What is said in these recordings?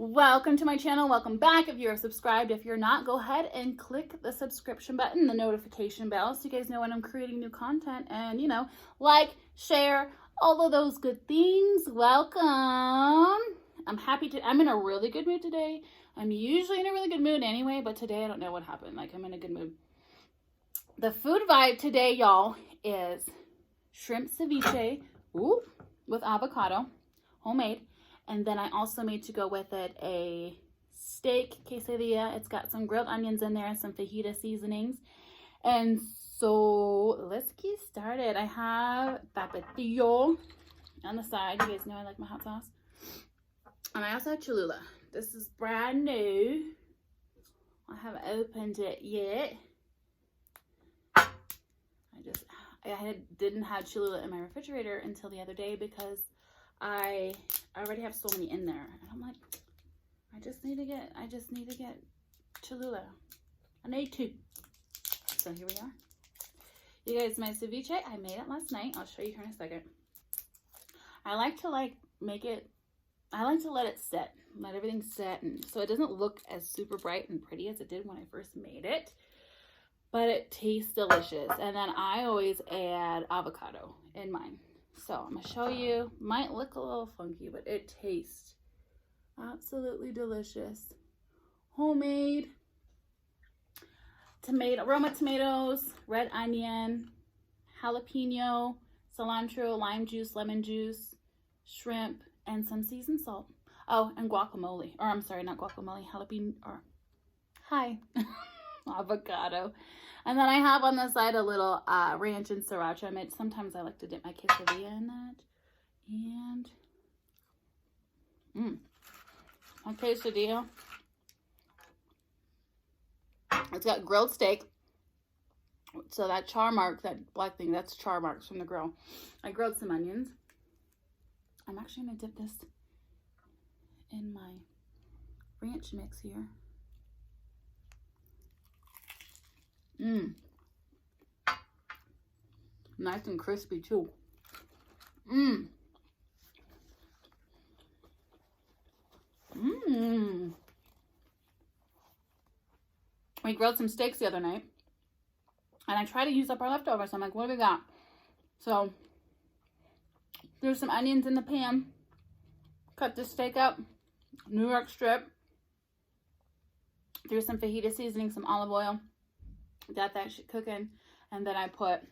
Welcome to my channel. Welcome back. If you're subscribed, if you're not, go ahead and click the subscription button, the notification bell, so you guys know when I'm creating new content, and like, share, all of those good things. Welcome. I'm in a really good mood today. I'm usually in a really good mood anyway, but today I don't know what happened. Like, I'm in a good mood. The food vibe today, y'all, is shrimp ceviche, with avocado, homemade. And then I also made to go with it a steak quesadilla. It's got some grilled onions in there and some fajita seasonings. And so let's get started. I have tapatio on the side. You guys know I like my hot sauce. And I also have Cholula. This is brand new. I haven't opened it yet. I didn't have Cholula in my refrigerator until the other day because I already have so many in there. And I'm like, I just need to get Cholula. I need two. So here we are. You guys, my ceviche, I made it last night. I'll show you here in a second. I like to let it set. Let everything set, and so it doesn't look as super bright and pretty as it did when I first made it. But it tastes delicious. And then I always add avocado in mine. So I'm going to show you. Might look a little funky, but it tastes absolutely delicious. Homemade Roma tomatoes, red onion, jalapeno, cilantro, lime juice, lemon juice, shrimp, and some seasoned salt. Oh, and guacamole. Or I'm sorry, not guacamole, jalapeno, avocado. And then I have on the side a little ranch and sriracha. Sometimes I like to dip my quesadilla in that. And my quesadilla. It's got grilled steak. So that char mark, that black thing, that's char marks from the grill. I grilled some onions. I'm actually going to dip this in my ranch mix here. Nice and crispy too. We grilled some steaks the other night, and I tried to use up our leftovers. I'm like, what do we got? So there's some onions in the pan. Cut the steak up, New York strip. There's some fajita seasoning, some olive oil. Got that shit cooking, and then I put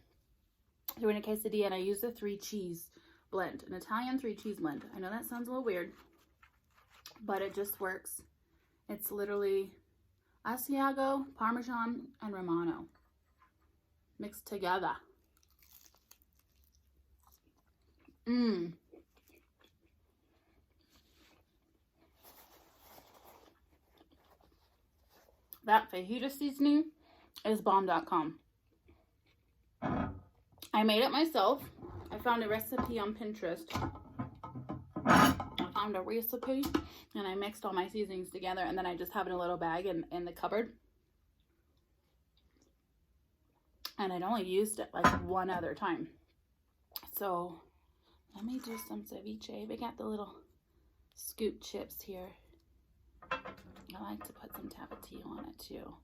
threw in a quesadilla, and I used a 3-cheese blend, an Italian 3-cheese blend. I know that sounds a little weird, but it just works. It's literally Asiago, Parmesan, and Romano mixed together. That fajita seasoning is bomb.com. I made it myself. I found a recipe on Pinterest. I found a recipe and I mixed all my seasonings together, and then I just have it in a little bag in the cupboard. And I'd only used it like one other time. So let me do some ceviche. We got the little scoop chips here. I like to put some tapatio on it too.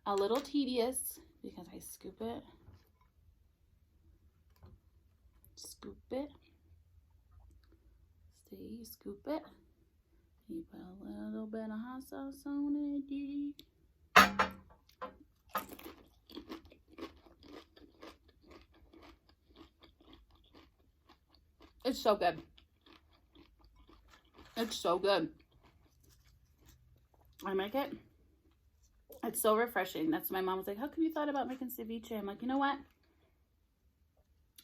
A little tedious because I scoop it. Scoop it. See, you scoop it. You put a little bit of hot sauce on it. It's so good. It's so good. I make it. It's so refreshing. That's my mom was like, how come you thought about making ceviche? I'm like, you know what?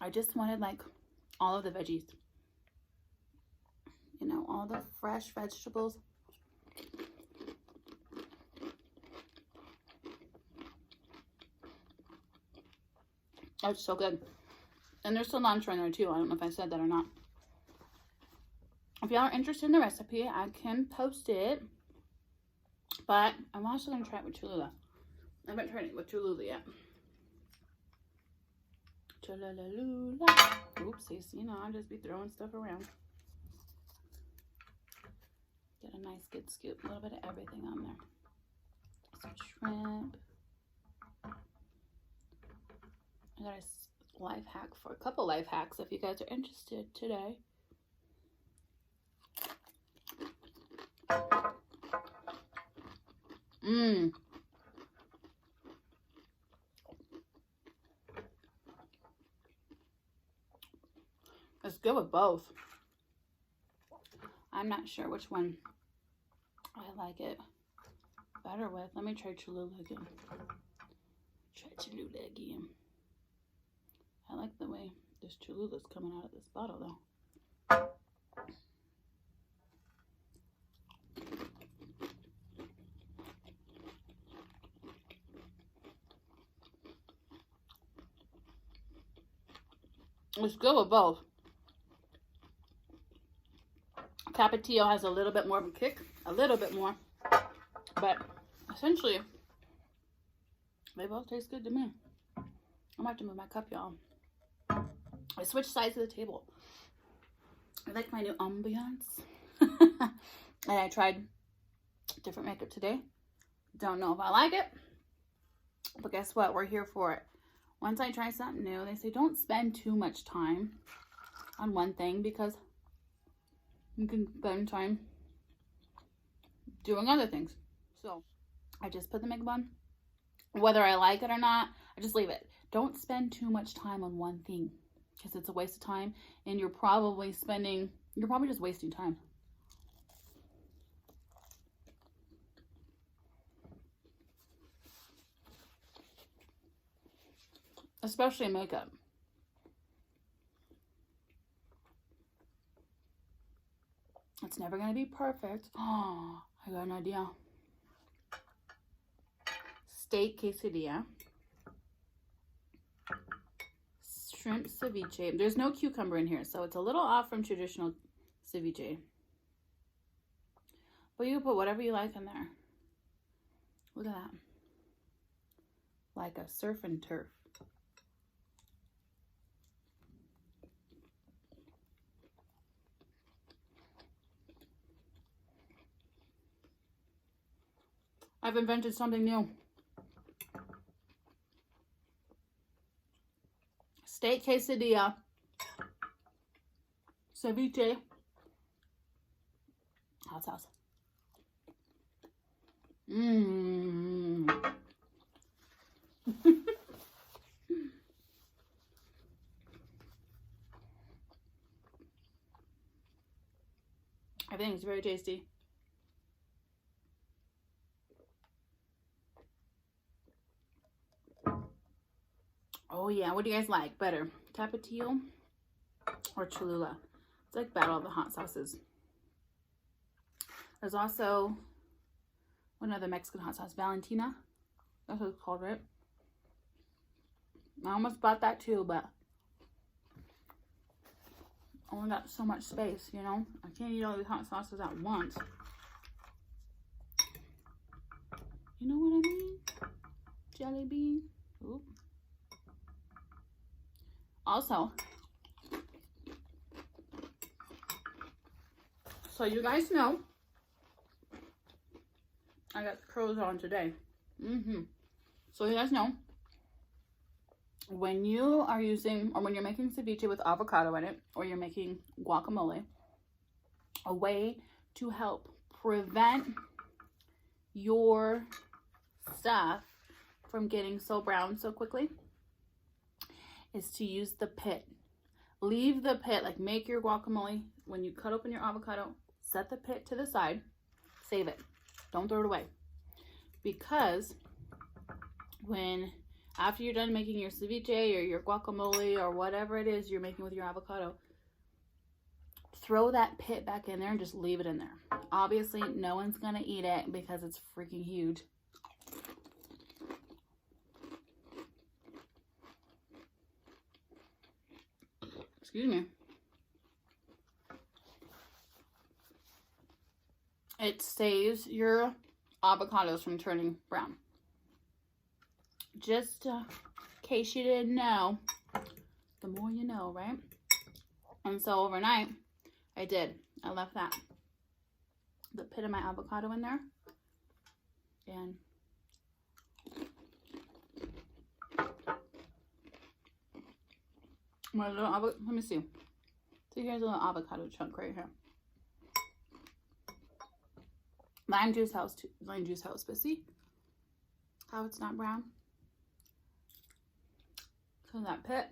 I just wanted like all of the veggies. All the fresh vegetables. It's so good. And there's cilantro in there too. I don't know if I said that or not. If y'all are interested in the recipe, I can post it. But I'm also going to try it with Cholula. I haven't tried it with Cholula yet. Cholula. Oopsies, I'll just be throwing stuff around. Get a nice good scoop, a little bit of everything on there. Some shrimp. I got a life hack for a couple life hacks if you guys are interested today. It's good with both. I'm not sure which one I like it better with. Let me try Cholula again. I like the way this Cholula's coming out of this bottle though. It's good with both. Cappuccino has a little bit more of a kick, a little bit more, but essentially they both taste good to me. I'm gonna have to move my cup, y'all. I switched sides of the table. I like my new ambiance. And I tried different makeup today. Don't know if I like it, but guess what? We're here for it. Once I try something new, they say don't spend too much time on one thing because you can spend time doing other things. So I just put the makeup on. Whether I like it or not, I just leave it. Don't spend too much time on one thing because it's a waste of time and you're probably just wasting time. Especially makeup. It's never going to be perfect. Oh, I got an idea. Steak quesadilla. Shrimp ceviche. There's no cucumber in here, so it's a little off from traditional ceviche. But you can put whatever you like in there. Look at that. Like a surf and turf. I've invented something new. Steak quesadilla. Ceviche. Hot sauce. Mmm. I think it's very tasty. Oh yeah, what do you guys like better? Tapatio or Cholula? It's like battle of the hot sauces. There's also one other Mexican hot sauce, Valentina. That's what it's called, right? I almost bought that too, but I only got so much space, you know? I can't eat all these hot sauces at once. You know what I mean? Jelly bean. Oop. Also, so you guys know, I got the curls on today. So you guys know, when you are using, or when you're making ceviche with avocado in it, or you're making guacamole, a way to help prevent your stuff from getting so brown so quickly is to use the pit. Leave the pit, like make your guacamole, when you cut open your avocado, set the pit to the side, save it. Don't throw it away. Because after you're done making your ceviche or your guacamole or whatever it is you're making with your avocado, throw that pit back in there and just leave it in there. Obviously, no one's gonna eat it because it's freaking huge. Excuse me. It saves your avocados from turning brown. Just in case you didn't know, the more you know, right? And so overnight, I left that the pit of my avocado in there. And my little avocado, let me see. So here's a little avocado chunk right here. Lime juice helps, but see how it's not brown? So that pit,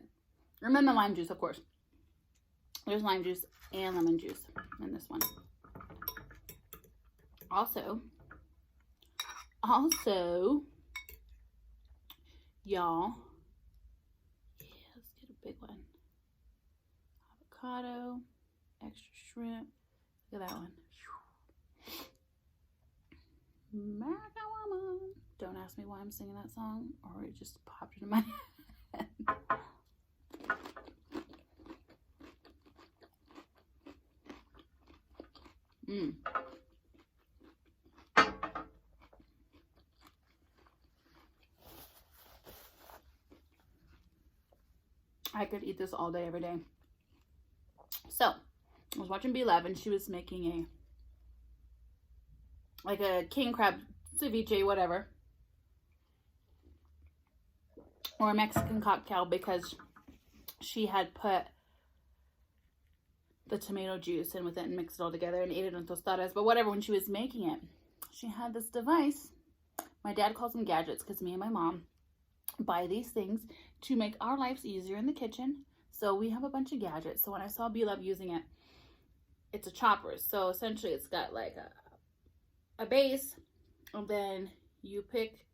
and then the lime juice, of course. There's lime juice and lemon juice in this one. Also, y'all, yeah, let's get a big one. Avocado, extra shrimp. Look at that one. American Woman. Don't ask me why I'm singing that song, or it just popped into my head. I could eat this all day, every day. So, I was watching B11. She was making a king crab ceviche, whatever. Or a Mexican cocktail, because she had put the tomato juice in with it and mixed it all together and ate it on tostadas. But whatever, when she was making it, she had this device. My dad calls them gadgets because me and my mom buy these things to make our lives easier in the kitchen. So we have a bunch of gadgets. So when I saw B-Love using it, it's a chopper. So essentially it's got like a base, and then you pick,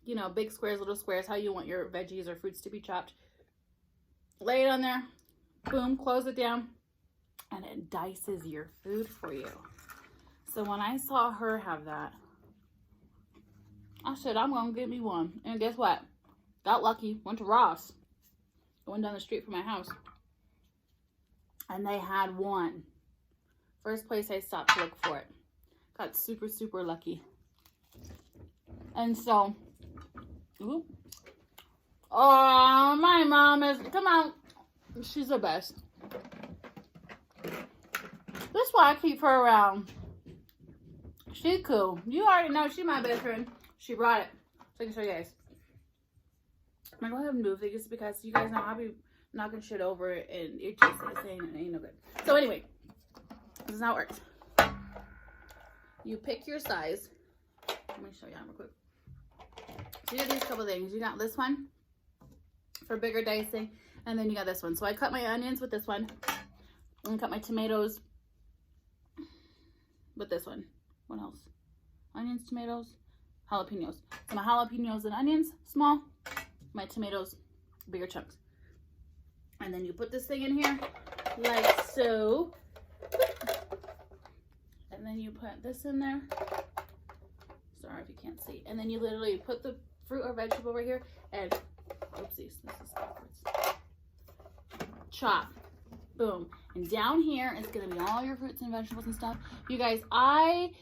you know, big squares, little squares, how you want your veggies or fruits to be chopped. Lay it on there, boom, close it down, and it dices your food for you. So when I saw her have that, I said, I'm gonna get me one. And guess what? Got lucky, went to Ross, going down the street from my house, and they had one. First place I stopped to look for it. Got super, super lucky. And so, ooh, oh, my mom is, come on, she's the best. That's why I keep her around. She cool. You already know she's my best friend. She brought it, so I can show you guys. I'm gonna go ahead and move it just because you guys know I'll be knocking shit over and it just ain't no good. So anyway, this is how it works. You pick your size. Let me show you real quick. So you got these couple things. You got this one for bigger dicing, and then you got this one. So I cut my onions with this one, and cut my tomatoes with this one. What else? Onions, tomatoes, jalapenos. So my jalapenos and onions, small. My tomatoes, bigger chunks. And then you put this thing in here, like so. And then you put this in there. Sorry if you can't see. And then you literally put the fruit or vegetable over here and, oopsies, this is backwards. Chop. Boom. And down here is going to be all your fruits and vegetables and stuff. You guys, I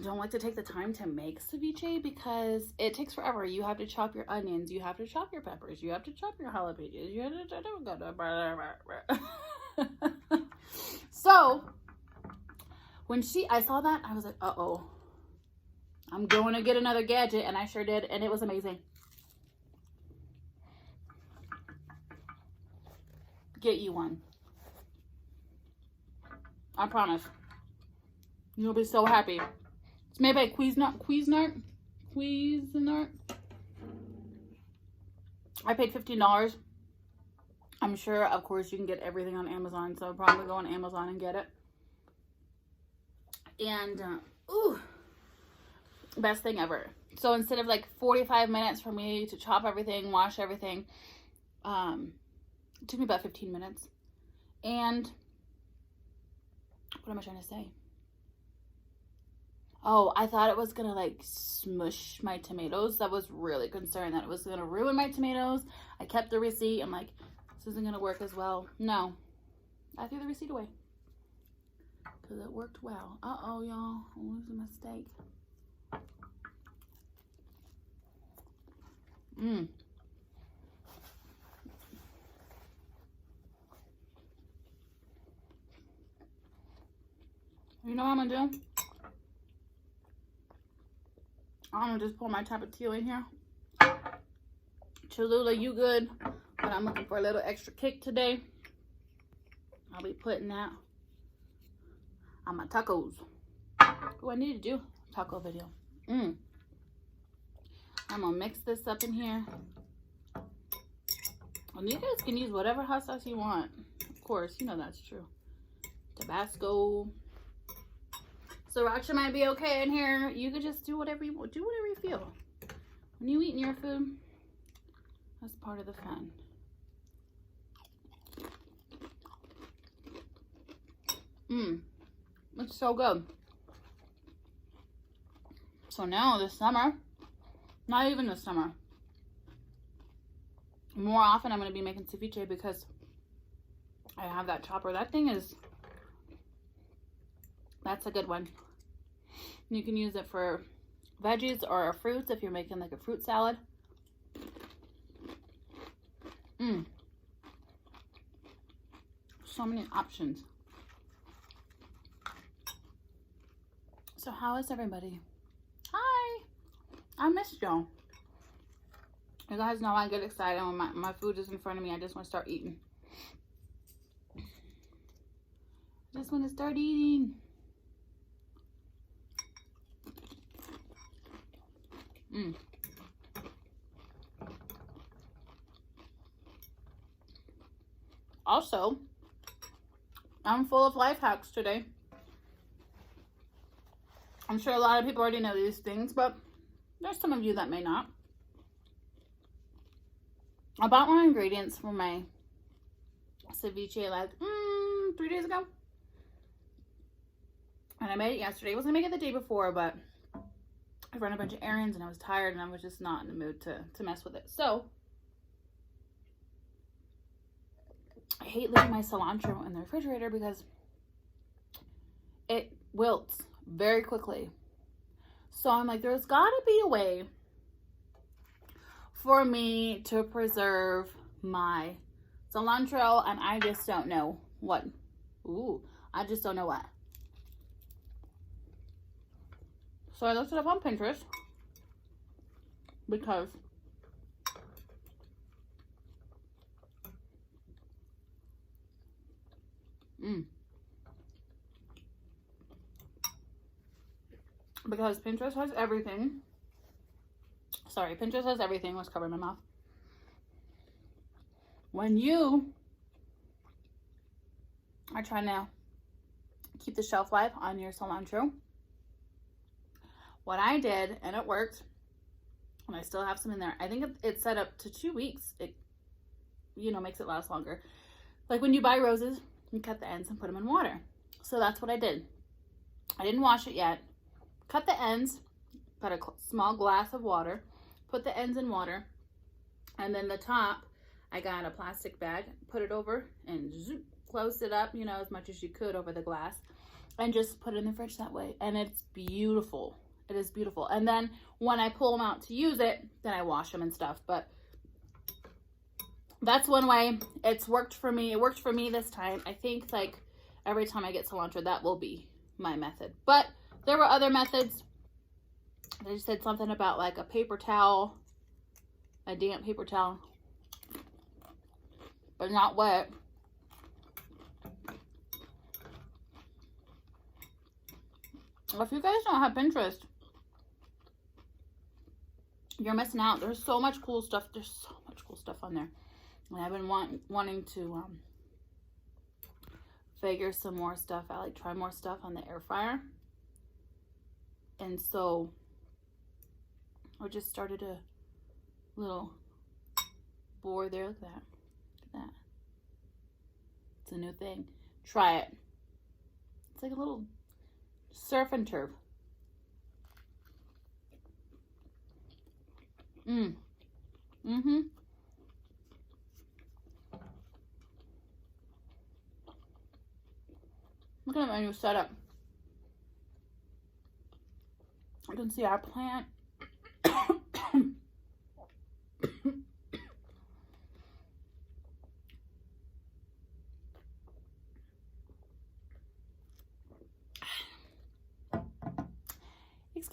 don't like to take the time to make ceviche because it takes forever. You have to chop your onions. You have to chop your peppers. You have to chop your jalapenos. You have to... So, when I saw that, I was like, uh-oh. I'm going to get another gadget, and I sure did, and it was amazing. Get you one. I promise. You'll be so happy. It's made by Cuisinart. I paid $15. I'm sure, of course, you can get everything on Amazon, so I'll probably go on Amazon and get it. And, ooh, best thing ever. So instead of like 45 minutes for me to chop everything, wash everything, it took me about 15 minutes. And what am I trying to say? Oh, I thought it was going to like smush my tomatoes. I was really concerned that it was going to ruin my tomatoes. I kept the receipt. I'm like, this isn't going to work as well. No, I threw the receipt away because it worked well. Uh-oh, y'all. It was a mistake. You know what I'm gonna do? I'm gonna just pour my tapatio in here. Cholula, you good? But I'm looking for a little extra kick today. I'll be putting that on my tacos. Oh, I need to do a taco video. I'm gonna mix this up in here. And you guys can use whatever hot sauce you want. Of course, you know that's true. Tabasco. Sriracha might be okay in here. You could just do whatever you want. Do whatever you feel. When you eating your food, that's part of the fun. It's so good. So now this summer, not even this summer, more often I'm going to be making ceviche because I have that chopper. That thing is, that's a good one. You can use it for veggies or fruits if you're making like a fruit salad. So many options. So how is everybody? Hi. I missed y'all. You guys know I get excited when my food is in front of me. I just want to start eating. I just want to start eating. Also, I'm full of life hacks today. I'm sure a lot of people already know these things, but there's some of you that may not. I bought my ingredients for my ceviche like 3 days ago. And I made it yesterday. I was going to make it the day before, but I ran a bunch of errands and I was tired and I was just not in the mood to mess with it. So, I hate leaving my cilantro in the refrigerator because it wilts very quickly. So I'm like, there's got to be a way for me to preserve my cilantro, and I just don't know what. I just don't know what. So I looked it up on Pinterest because because Pinterest has everything. Sorry, Pinterest has everything. Let's cover my mouth. When you are trying to keep the shelf life on your cilantro, what I did, and it worked, and I still have some in there. I think it's set up to 2 weeks. It, makes it last longer. Like when you buy roses, you cut the ends and put them in water. So that's what I did. I didn't wash it yet. Cut the ends, got a small glass of water, put the ends in water, and then the top, I got a plastic bag, put it over, and closed it up, as much as you could over the glass, and just put it in the fridge that way. And it's beautiful. It is beautiful. And then when I pull them out to use it, then I wash them and stuff. But that's one way. It's worked for me. It worked for me this time. I think like every time I get cilantro, that will be my method. But there were other methods. They said something about like a paper towel, a damp paper towel, but not wet. If you guys don't have Pinterest, you're missing out. There's so much cool stuff. There's so much cool stuff on there. And I've been wanting to figure some more stuff out, like try more stuff on the air fryer. And so I just started a little board there. Look at that. Look at that. It's a new thing. Try it. It's like a little surf and turf. Look at my new setup. You can see our plant.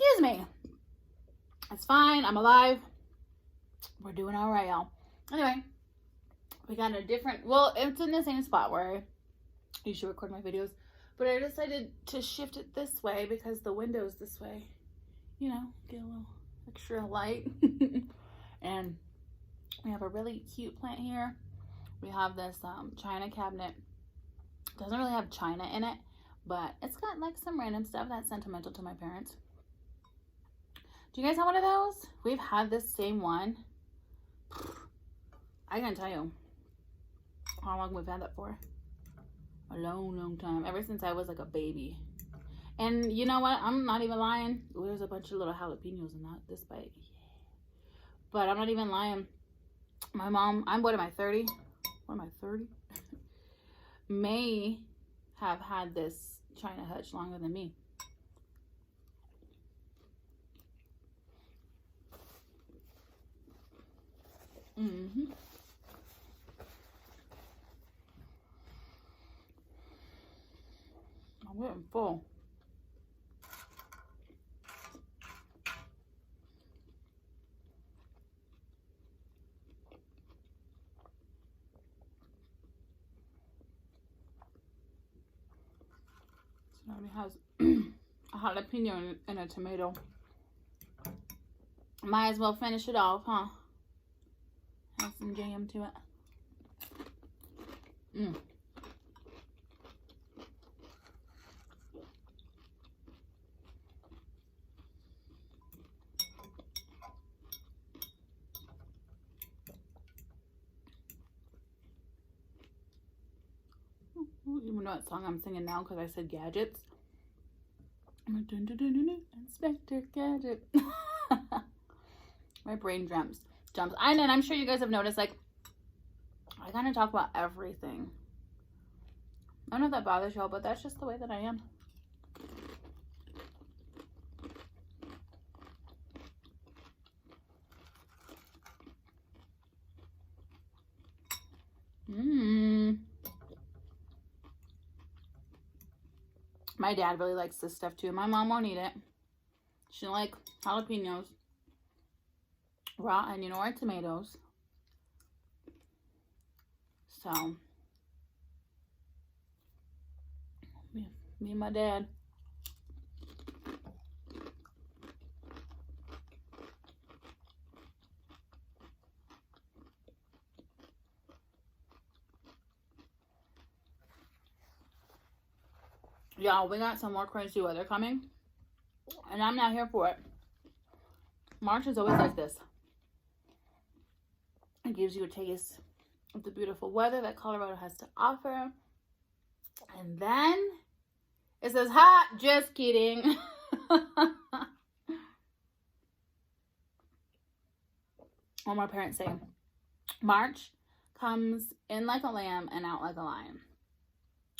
Excuse me. It's fine. I'm alive. We're doing all right, y'all. Anyway, we got a different, well, it's in the same spot where I usually record my videos, but I decided to shift it this way because the window's this way. You know, get a little extra light. And we have a really cute plant here. We have this china cabinet. Doesn't really have china in it, but it's got like some random stuff that's sentimental to my parents. Do you guys have one of those? We've had this same one. I can't tell you how long we've had that for. A long, long time. Ever since I was like a baby. And you know what? I'm not even lying. Ooh, there's a bunch of little jalapenos in this bite. Yeah. But I'm not even lying. My mom, what am I, 30? What am I, 30? May have had this china hutch longer than me. Mm-hmm. I'm getting full. It already has a jalapeno and a tomato. Might as well finish it off, huh? Have some jam to it. You know what song I'm singing now because I said gadgets. I'm like, dun, dun, dun, dun, dun, Inspector Gadget. My brain jumps. And I'm sure you guys have noticed, like, I kind of talk about everything. I don't know if that bothers y'all, but that's just the way that I am. My dad really likes this stuff too. My mom won't eat it. She don't like jalapenos, raw onion or tomatoes. So, me and my dad. Y'all, we got some more crazy weather coming, and I'm not here for it. March is always like this. It gives you a taste of the beautiful weather that Colorado has to offer. And then it says hot. Just kidding. What my parents say. March comes in like a lamb and out like a lion.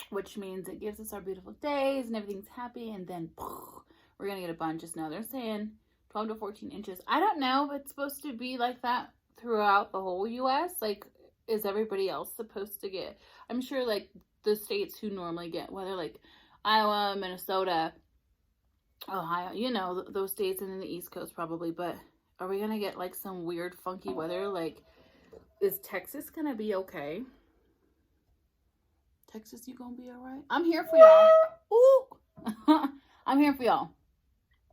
Which means it gives us our beautiful days and everything's happy. And then we're going to get a bunch of snow. They're saying 12 to 14 inches. I don't know if it's supposed to be like that throughout the whole U.S. Like, is everybody else supposed to get? I'm sure, like, the states who normally get weather, like Iowa, Minnesota, Ohio, you know, those states, and then the East Coast probably. But are we going to get, like, some weird, funky weather? Like, is Texas going to be okay? Texas, you gonna be all right? I'm here for y'all. Ooh. I'm here for y'all.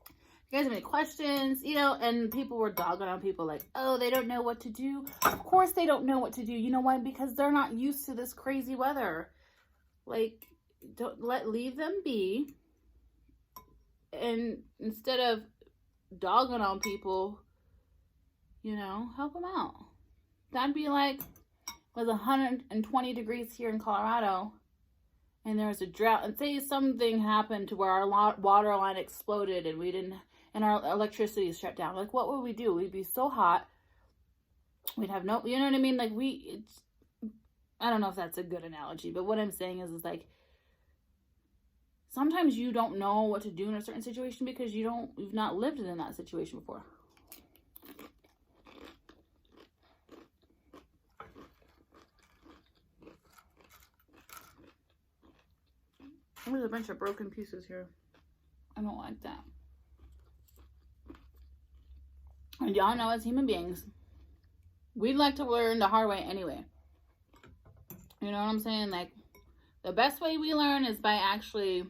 If you guys have any questions, you know, and people were dogging on people like, oh, they don't know what to do. Of course they don't know what to do. You know why? Because they're not used to this crazy weather. Like, leave them be. And instead of dogging on people, you know, help them out. That'd be like, it was 120 degrees here in Colorado, and there was a drought, and say something happened to where our water line exploded and we didn't, and our electricity is shut down. Like, what would we do? We'd be so hot. We'd have no, you know what I mean? Like, I don't know if that's a good analogy, but what I'm saying is like, sometimes you don't know what to do in a certain situation because you've not lived in that situation before. There's a bunch of broken pieces here. I don't like that. And y'all know, as human beings, we'd like to learn the hard way anyway. You know what I'm saying? Like, the best way we learn is by actually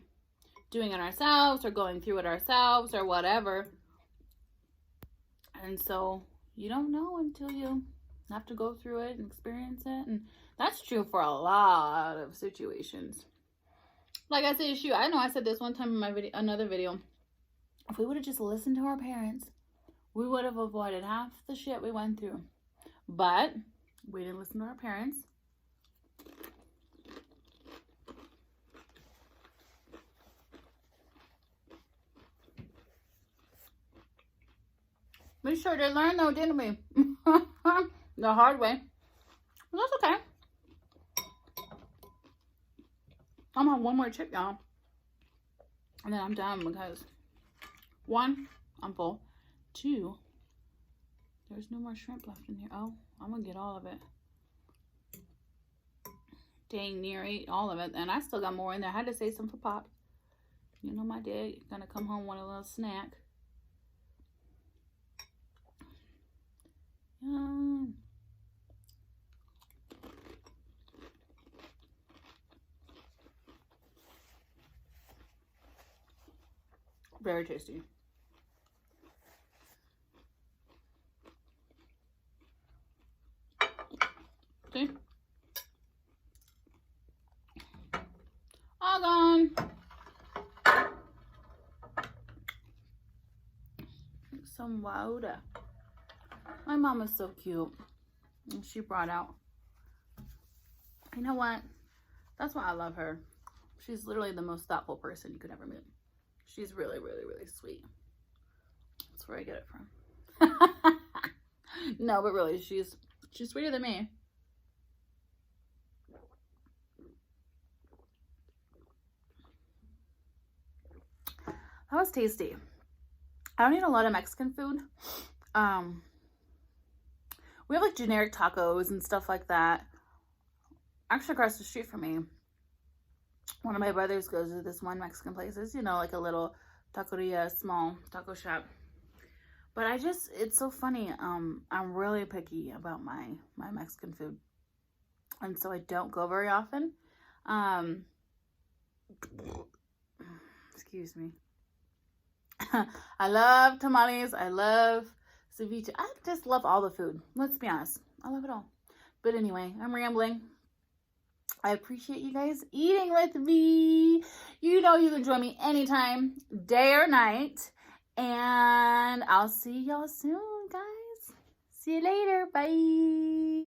doing it ourselves or going through it ourselves or whatever. And so you don't know until you have to go through it and experience it. And that's true for a lot of situations. Like I said, shoot, I know I said this one time in my video, another video. If we would have just listened to our parents, we would have avoided half the shit we went through. But we didn't listen to our parents. We sure did learn though, didn't we? The hard way. Well, that's okay. I'm gonna have one more chip, y'all. And then I'm done because 1, I'm full. 2, there's no more shrimp left in here. Oh, I'm gonna get all of it. Dang, near ate all of it. And I still got more in there. I had to save some for Pop. You know my dad gonna come home with a little snack. Yum. Very tasty. See? All gone. Some water. My mom is so cute. And she brought out. You know what? That's why I love her. She's literally the most thoughtful person you could ever meet. She's really, really, really sweet. That's where I get it from. No, but really, she's sweeter than me. That was tasty. I don't eat a lot of Mexican food. We have like generic tacos and stuff like that. Actually, across the street from me, one of my brothers goes to this one Mexican place. It's, you know, like a little taqueria, small taco shop. But it's so funny. I'm really picky about my Mexican food. And so I don't go very often. Excuse me. I love tamales. I love ceviche. I just love all the food. Let's be honest. I love it all. But anyway, I'm rambling. I appreciate you guys eating with me. You know you can join me anytime, day or night. And I'll see y'all soon, guys. See you later. Bye.